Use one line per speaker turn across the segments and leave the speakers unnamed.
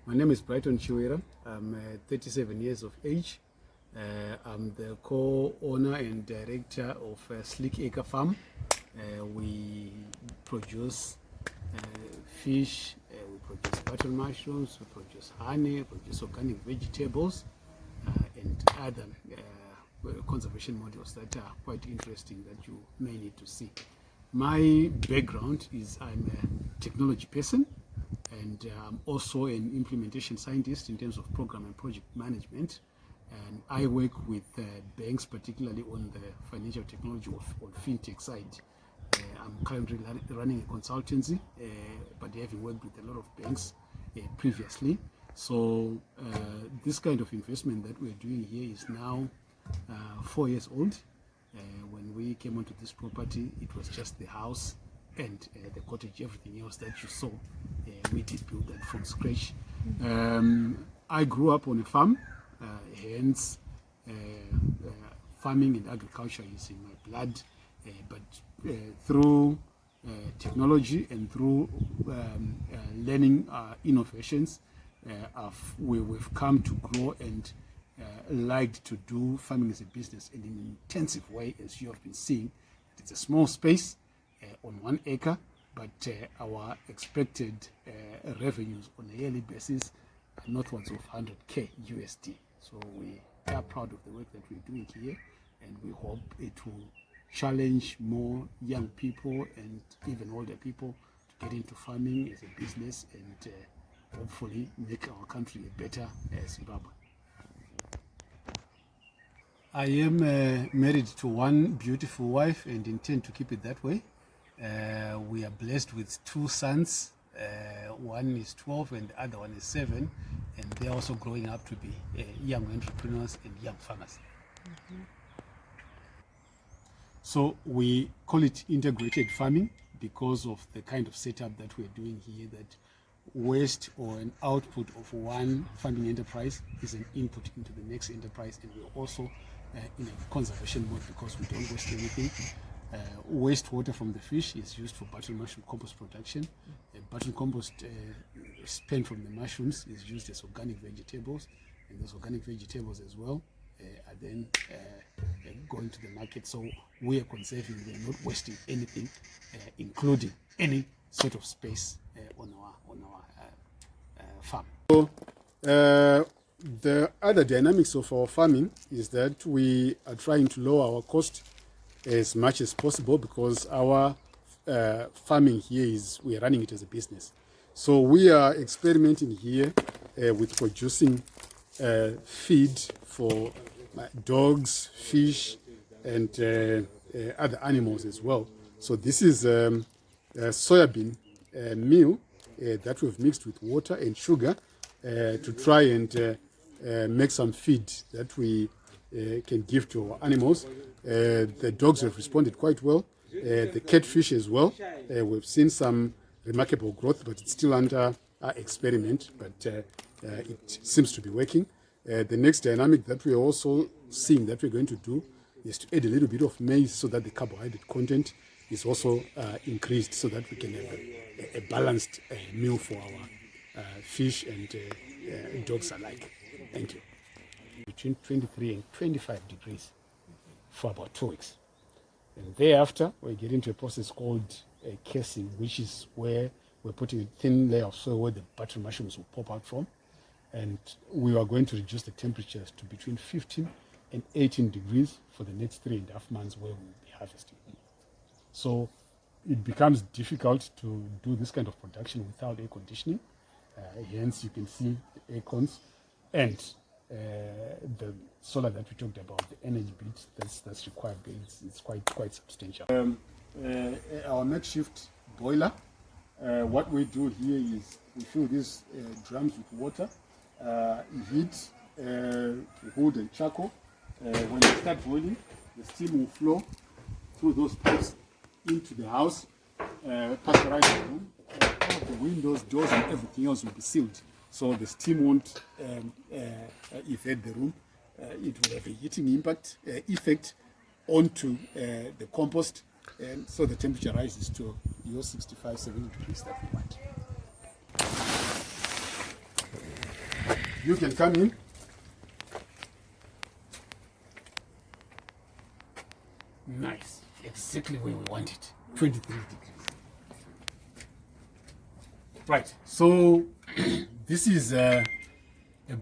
My name is Brighton Chiwera. I'm 37 years of age. I'm the co-owner and director of Slick Acre Farm. We produce fish, we produce button mushrooms, we produce honey, we produce organic vegetables, and other conservation models that are quite interesting that you may need to see. My background is I'm a technology person, and I'm also an implementation scientist in terms of program and project management. And I work with banks, particularly on the financial technology on fintech side. I'm currently running a consultancy, but having worked with a lot of banks previously. So this kind of investment that we're doing here is now 4 years old. When we came onto this property, it was just the house and the cottage. Everything else that you saw, we did build that from scratch. I grew up on a farm, hence farming and agriculture is in my blood, but through technology and through learning innovations, we've come to grow and liked to do farming as a business in an intensive way, as you have been seeing. It's a small space on 1 acre, but our expected revenues on a yearly basis are northwards of 100K USD. So we are proud of the work that we're doing here, and we hope it will challenge more young people and even older people to get into farming as a business and hopefully make our country a better Zimbabwe. I am married to one beautiful wife and intend to keep it that way. We are blessed with 2 sons. One is 12 and the other one is 7, and they're also growing up to be young entrepreneurs and young farmers. So we call it integrated farming because of the kind of setup that we're doing here, that waste or an output of one farming enterprise is an input into the next enterprise, and we're also in a conservation mode because we don't waste anything. Wastewater from the fish is used for button mushroom compost production. Button compost spent from the mushrooms is used as organic vegetables, and those organic vegetables as well are then going to the market. So we are conserving, we are not wasting anything, including any sort of space on our farm. So the other dynamics of our farming is that we are trying to lower our cost as much as possible, because our farming here is, we are running it as a business. So we are experimenting here with producing feed for dogs, fish, and other animals as well. So this is soybean meal that we've mixed with water and sugar to try and make some feed that we can give to our animals. The dogs have responded quite well. The catfish as well. We've seen some remarkable growth, but it's still under experiment, but it seems to be working. The next dynamic that we're also seeing that we're going to do is to add a little bit of maize so that the carbohydrate content is also increased, so that we can have a balanced meal for our fish and dogs alike. Thank you. Between 23 and 25 degrees for about 2 weeks. And thereafter, we get into a process called casing, which is where we're putting a thin layer of soil where the button mushrooms will pop out from. And we are going to reduce the temperatures to between 15 and 18 degrees for the next 3.5 months, where we'll be harvesting. So it becomes difficult to do this kind of production without air conditioning. Hence, you can see the air cons and the solar that we talked about, the energy bit that's required. It's quite substantial. Our makeshift boiler. What we do here is we fill these drums with water, heat wood and charcoal. When they start boiling, the steam will flow through those pipes into the house, pasteurize the room. All of the windows, doors, and everything else will be sealed, so the steam won't evade the room. It will have a heating effect onto the compost, and so the temperature rises to your 65-70 degrees that we want. You can come in. Nice. Exactly where we want it. 23 degrees. Right. So this is a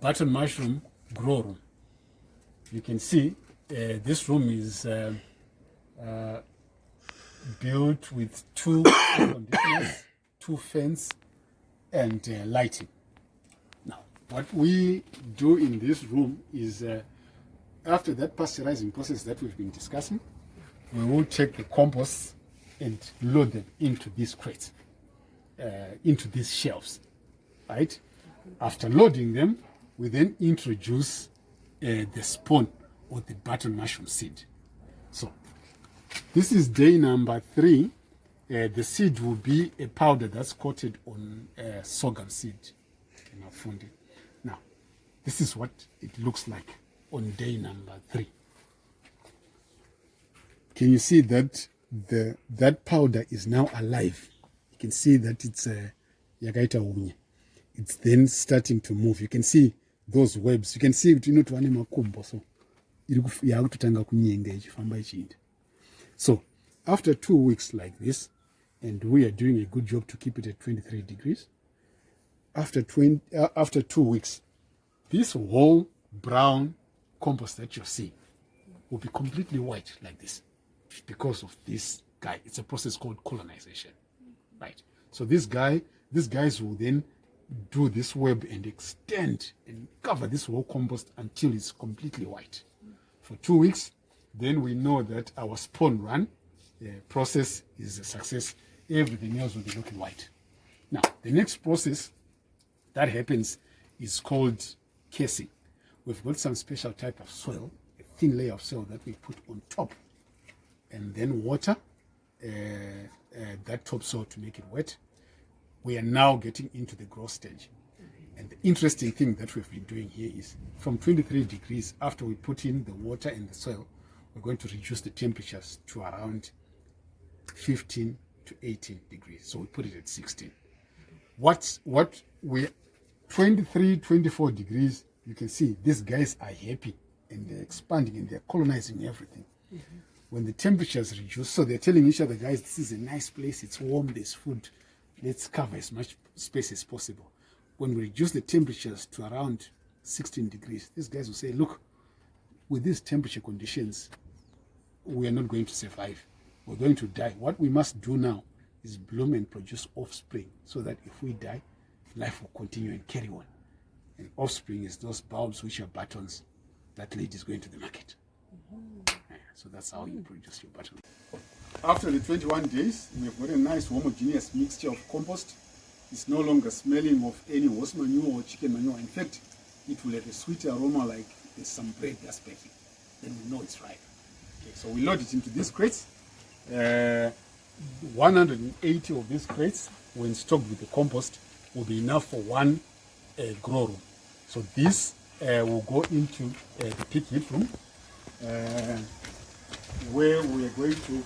button mushroom grow room. You can see this room is built with 2 air conditioners, 2 fans, and lighting. Now, what we do in this room is after that pasteurizing process that we've been discussing, we will take the compost and load them into these crates, into these shelves, right? After loading them, we then introduce the spawn or the button mushroom seed. So this is day number 3. The seed will be a powder that's coated on sorghum seed. Now, this is what it looks like on day number 3. Can you see that that powder is now alive? You can see that it's yakaita unye. It's then starting to move. You can see those webs. You can see it not one makumbo, so yakutanga kunyenga ichifamba ichinda. So after 2 weeks like this, and we are doing a good job to keep it at 23 degrees, after 2 weeks, this whole brown compost that you're seeing will be completely white like this because of this guy. It's a process called colonization, right? So these guys will then do this web and extend and cover this whole compost until it's completely white. For 2 weeks, then we know that our spawn run process is a success. Everything else will be looking white. Now, the next process that happens is called casing. We've got some special type of soil, a thin layer of soil that we put on top, and then water that topsoil to make it wet. We are now getting into the growth stage. And the interesting thing that we've been doing here is from 23 degrees, after we put in the water and the soil, we're going to reduce the temperatures to around 15 to 18 degrees. So we put it at 16. What we 23, 24 degrees, you can see these guys are happy and they're expanding and they're colonizing everything. When the temperatures reduce, so they're telling each other, guys, this is a nice place, it's warm, there's food, let's cover as much space as possible. When we reduce the temperatures to around 16 degrees, these guys will say, look, with these temperature conditions, we are not going to survive. We're going to die. What we must do now is bloom and produce offspring so that if we die, life will continue and carry on. And offspring is those bulbs which are buttons that lady is going to the market. So that's how you produce your button. After the 21 days, we've got a nice homogeneous mixture of compost. It's no longer smelling of any horse manure or chicken manure. In fact, it will have a sweet aroma like there's some bread that's baking. Then we know it's ripe. Okay, so we load it into these crates. 180 of these crates, when stocked with the compost, will be enough for one grow room. So this will go into the peak heat room, where we are going to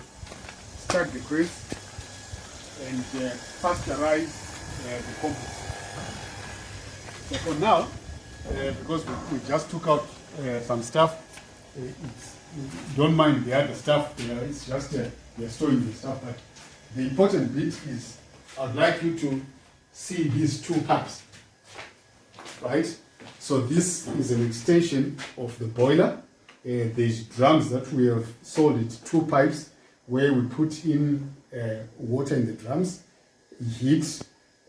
stack the crates and pasteurize the compost. So for now, because we just took out some stuff, don't mind the other stuff, it's just we're storing the stuff. But the important bit is I'd like you to see these 2 pipes, right? So this is an extension of the boiler. There's drums that we have soldered 2 pipes where we put in water in the drums, heat,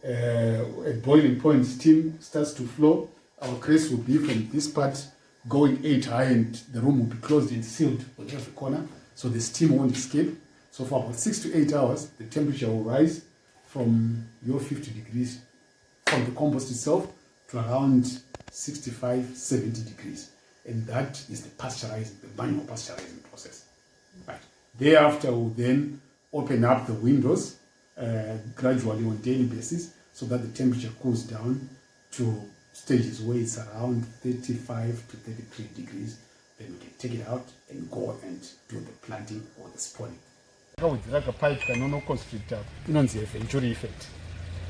at boiling point, steam starts to flow. Our crates will be from this part going 8 high, and the room will be closed and sealed on every corner, so the steam won't escape. So for about 6 to 8 hours, the temperature will rise from your 50 degrees from the compost itself to around 65, 70 degrees. And that is the pasteurizing, the manual pasteurizing process. Right. Thereafter, we'll then open up the windows gradually on a daily basis so that the temperature cools down to stages where it's around 35 to 33 degrees. Then we can take it out and go and do the planting or the spawning. Like a pipe canono constrictor, inonzi venturi effect.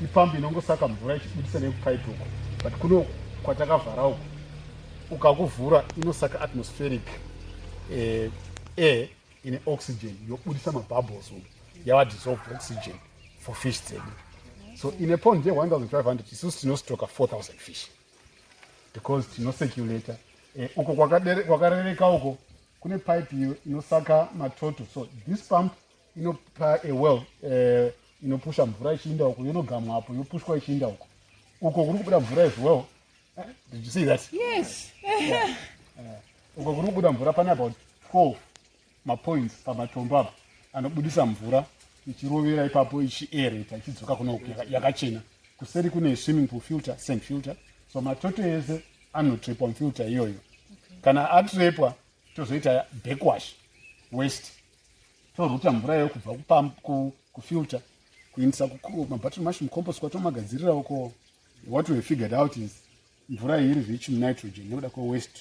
Ipambi nongo saka mvura ichibudisa nepipe huko. But kuno kwatakavhara uku ukakuvhura inosaka atmospheric air ine oxygen yobudisa mabubbles umu yava dissolved oxygen for fish dzedu. So in a pond ye-1500 isusu tinostoka 4000 fish because tinoseculator uko kwakarereka uko kune pipe inosaka matoto. So this pump inopa a well inopusha mvura ichiinda uko yonogamwa apo yopushwa ichiinda uko kuri kubuda mvura as well. Did you see that?
Yes.
Uko kuri kubuda mvura pane about 12 mapoints pamatombo apo anobudisa mvura ichirovera ipapo ichiaereta ichidzoka kuno yakachena. Kuseri kune swimming pool filter, sand filter. So matoto ese anotrepwa mufilter iyoyo. Kana atrepwa tozoita backwash waste. Toruta mvura iyoyo kubva kufilter kuindisa mabutton mushroom compost kwatomagadzirira uko. What we figured out is mvura iyi iri rich nitrogen nekuda kwewaste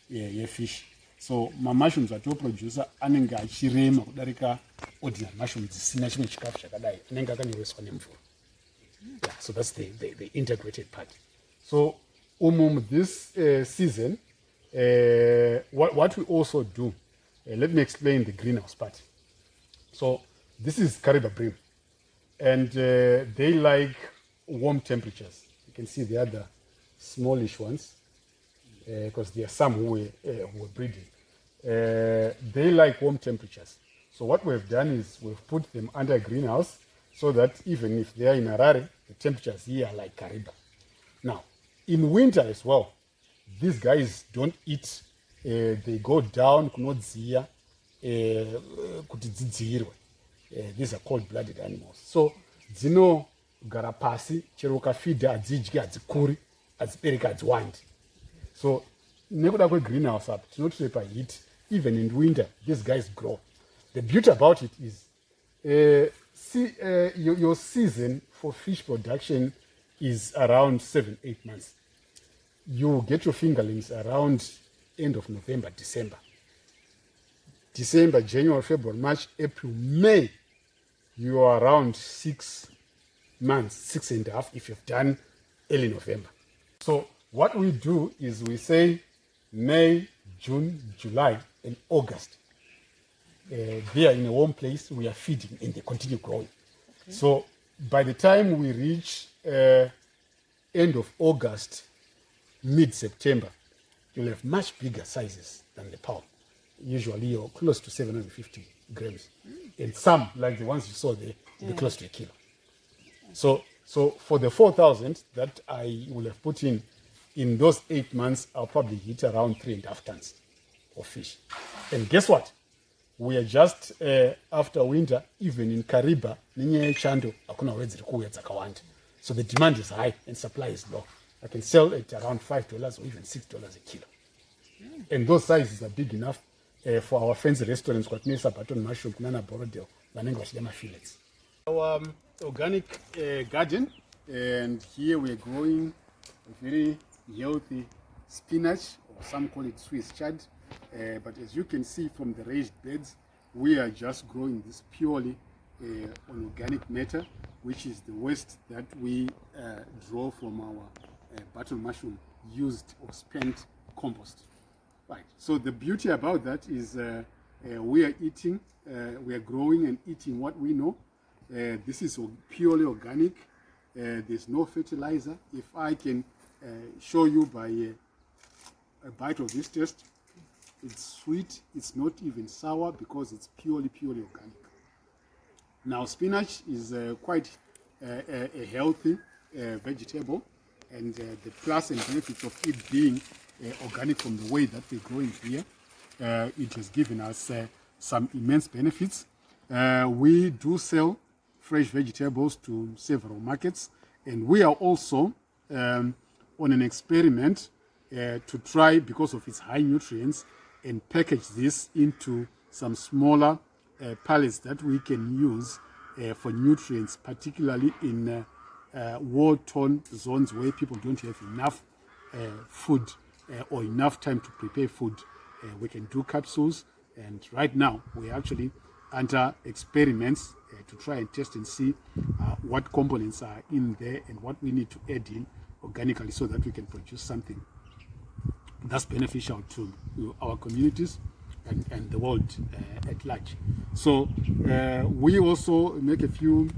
yefish. So mushrooms atoproducer anenge achirema kudarika ordinary mushrooms dzisina chimwe chikafu chakadai anenge akanyoreswa nemvura. Yeah, so that's the integrated part. So this season what we also do, let me explain the greenhouse part. So this is Kariba bream, and they like warm temperatures. You can see the other smallish ones because there are some who were breeding. They like warm temperatures. So what we've done is we've put them under a greenhouse so that even if they are in Harare, the temperatures here are like Kariba. Now, in winter as well, these guys don't eat. They go down kunodziya kuti dzidzirwe. These are cold-blooded animals. So dzinogara pasi chero ukafidha hadzidyi hadzikuri hadzibereki hadziwandi. So nekuda kwegreenhouse up tinotorepa heat. Even in winter these guys grow. The beauty about it is your season for fish production is around 7-8 months. You get your fingerlings around end of November, December, January, February, March, April, May. You are around 6 months, 6.5 if you've done early November. So what we do is we say May, June, July, and August. They are in a warm place, we are feeding and they continue growing. Okay. So by the time we reach end of August, mid-September, you'll have much bigger sizes than the pound. Usually you're close to 750 grams. And some, like the ones you saw there, will be close to 1 kilo. So for the 4,000 that I will have put in those 8 months, I'll probably hit around 3.5 tons of fish. And guess what? We are just after winter, even in Kariba, chando hakuna wezi kuya zakawanda. So the demand is high and supply is low. I can sell it around $5 or even $6 a kilo. And those sizes are big enough for our fancy restaurants, Kwatinesa, Brighton, Mushroom, Nana, Borodale, Vanenga, Shidema fillets. Our organic garden, and here we are growing a very healthy spinach, or some call it Swiss chard. But as you can see from the raised beds, we are just growing this purely on organic matter, which is the waste that we draw from our button mushroom used or spent compost. Right. So the beauty about that is we are eating, we are growing and eating what we know. This is purely organic. There's no fertilizer. If I can show you by a bite of this test, it's sweet, it's not even sour because it's purely organic. Now spinach is quite a healthy vegetable, and the plus and benefits of it being organic from the way that we're growing here, it has given us some immense benefits. We do sell fresh vegetables to several markets, and we are also on an experiment to try, because of its high nutrients, and package this into some smaller pallets that we can use for nutrients, particularly in war-torn zones where people don't have enough food or enough time to prepare food. We can do capsules, and right now we're actually under experiments to try and test and see what components are in there and what we need to add in organically, so that we can produce something that's beneficial to our communities and the world at large. So we also make a few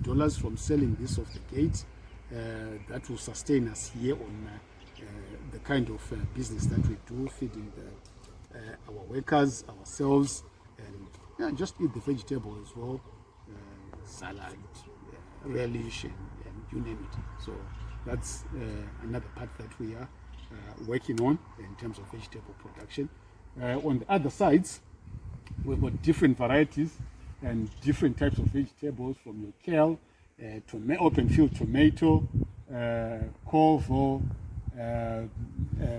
dollars from selling this off the gate. That will sustain us here on the kind of business that we do, feeding our workers, ourselves, and just eat the vegetable as well, salad, relish, and you name it. So that's another part that we are working on in terms of vegetable production. On the other sides, we've got different varieties and different types of vegetables, from your kale, open field tomato, corvo,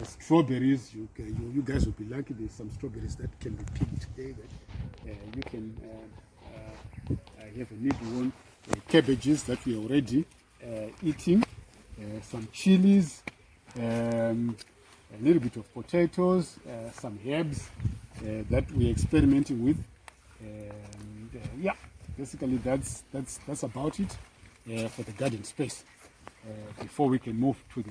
strawberries. You guys will be lucky. There's some strawberries that can be picked today that you can have a nibble on. Cabbages that we are already eating, some chilies, a little bit of potatoes, some herbs that we're experimenting with. Yeah, basically that's about it for the garden space before we can move to the